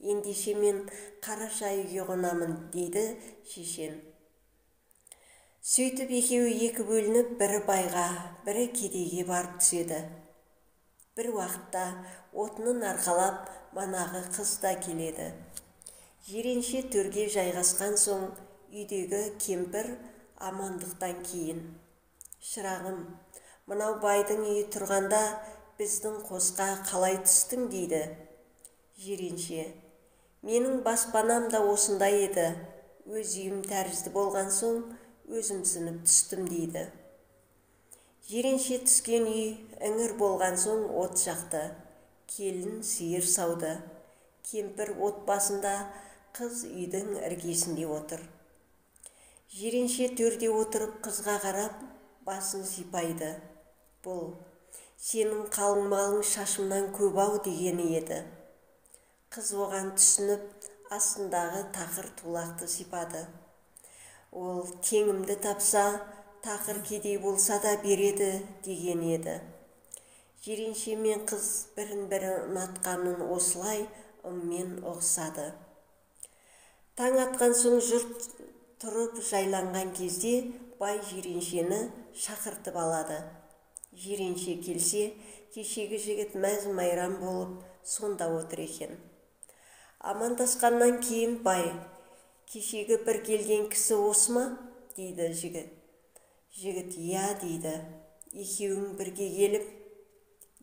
Ендеше мен Қараша үйге қонамын, дейді шешен. Сөйтіп екеуі екі бөлініп, бірі байға, бірі кедейге барып түседі. Бір уақытта отынын арқалап, манағы қыз да келеді. Жиренше төрге жайғасқан соң, үйдегі кемпір амандықтан кейін: «Шырағым, мынау байдың үйі тұрғанда, біздің қосқа қалай түстің?» дейді. Жиренше: «Менің баспанам да осындай еді. Өз үйім тәрізді болған соң, өзімсініп түстім» дейді. Жиренше түскен үй іңір болған соң от жақты. Келін сиыр сауды. Кемпір от басында, қыз үйдің іргесінде отыр. Жиренше төрде отырып қызға қарап, басын сипайды. «Бұл сенің қалың малың шашымнан көп-ау» дегені еді. Қыз оған түсініп, астындағы тақыр тулақты сипады. Ол теңімді тапса, тақыр кедей болса да береді деген еді. Жиренше мен қыз бірін-бірі ұнатқанын осылай ыммен ұғысады. Таң атқан соң жұрт тұрып жайланған кезде бай жиреншені шақыртып алады. Жиренше келсе, кешегі жігіт мәз-майрам болып сонда отыр екен. Амандасқаннан кейін бай: «Кешегі бір келген кісі осы ма?» дейді жігіт. Жігіт: «Иә» дейді. «Екеуің бірге келіп,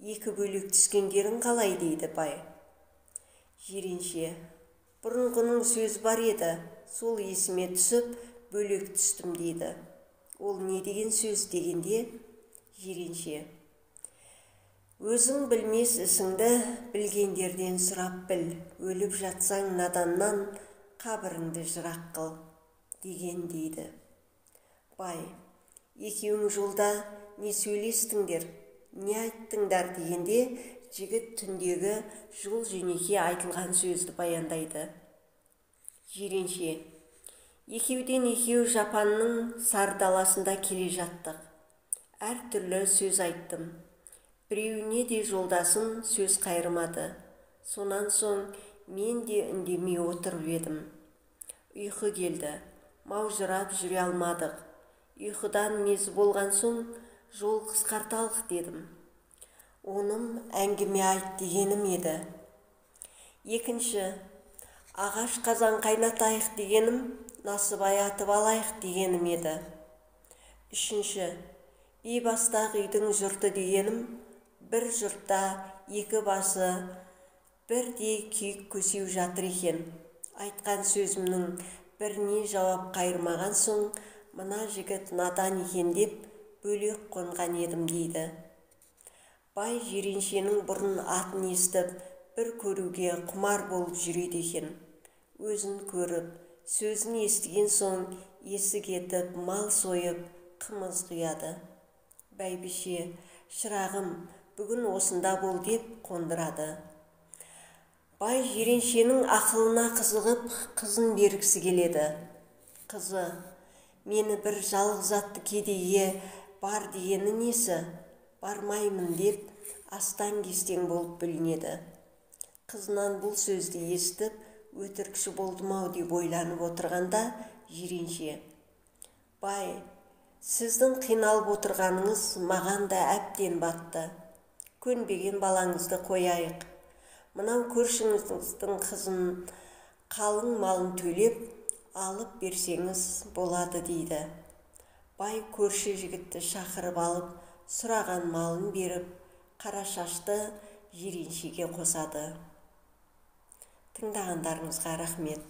екі бөлек түскендерің қалай?» дейді бай. Жиренше: «Бұрынғының сөз бар еді, сол есіме түсіп, бөлек түстім» дейді. «Ол не деген сөз?» дегенде Жиренше: «Өзің білмес ісіңді білгендерден сұрап біл, өліп жатсаң наданнан, қабіріңді жырақ қыл» деген дейді. Бай: «Екеуің жолда не сөйлестіңдер, не айттыңдар?» дегенде жігіт түндегі жол жөнекей айтылған сөзді баяндайды. Жиренше: «Екеуден екеу жапанның сар даласында келе жаттық. Әр түрлі сөз айттым. Біреуіне де жолдасым сөз қайырмады. Сонан соң мен де үндемей отырып едім. Ұйқы келді. Маужырап жүре алмадық. Ұйқыдан мезі болған соң жол қысқарталық дедім. Оным әңгіме айт дегенім еді. Екінші, ағаш қазан қайнатайық дегенім, насыбай атып алайық дегенім еді. Үшінші, бейбастақ үйдің жұрты дегенім, бір жұртта екі басы бірдей күйік көсеу жатыр екен. Айтқан сөзімнің біріне жауап қайырмаған соң, мына жігіт надан екен деп бөлек қонған едім» дейді. Бай жиреншенің бұрын атын естіп, бір көруге құмар болып жүреді екен. Өзін көріп, сөзін естіген соң есі кетіп, мал сойып, қымыз құяды. Бәйбіше: «Шырағым, бүгін осында бол» деп қондырады. Бай жиреншенің ақылына қызығып, қызын бергісі келеді. Қызы: «Мені бір жалғыз атты кедейге бар дегені несі? Бармаймын» деп астан-кестең болып бүлінеді. Қызынан бұл сөзді естіп, өтірікші болдым-ау деп ойланып отырғанда Жиренше: «Бай, сіздің қиналып отырғаныңыз маған да әбден батты. Көнбеген балаңызды қояйық. Мынау көршіңіздің қызын қалың малын төлеп алып берсеңіз болады» дейді. Бай көрші жігітті шақырып алып, сұраған малын беріп, Қарашашты Жиреншеге қосады. Тыңдағандарыңызға рахмет.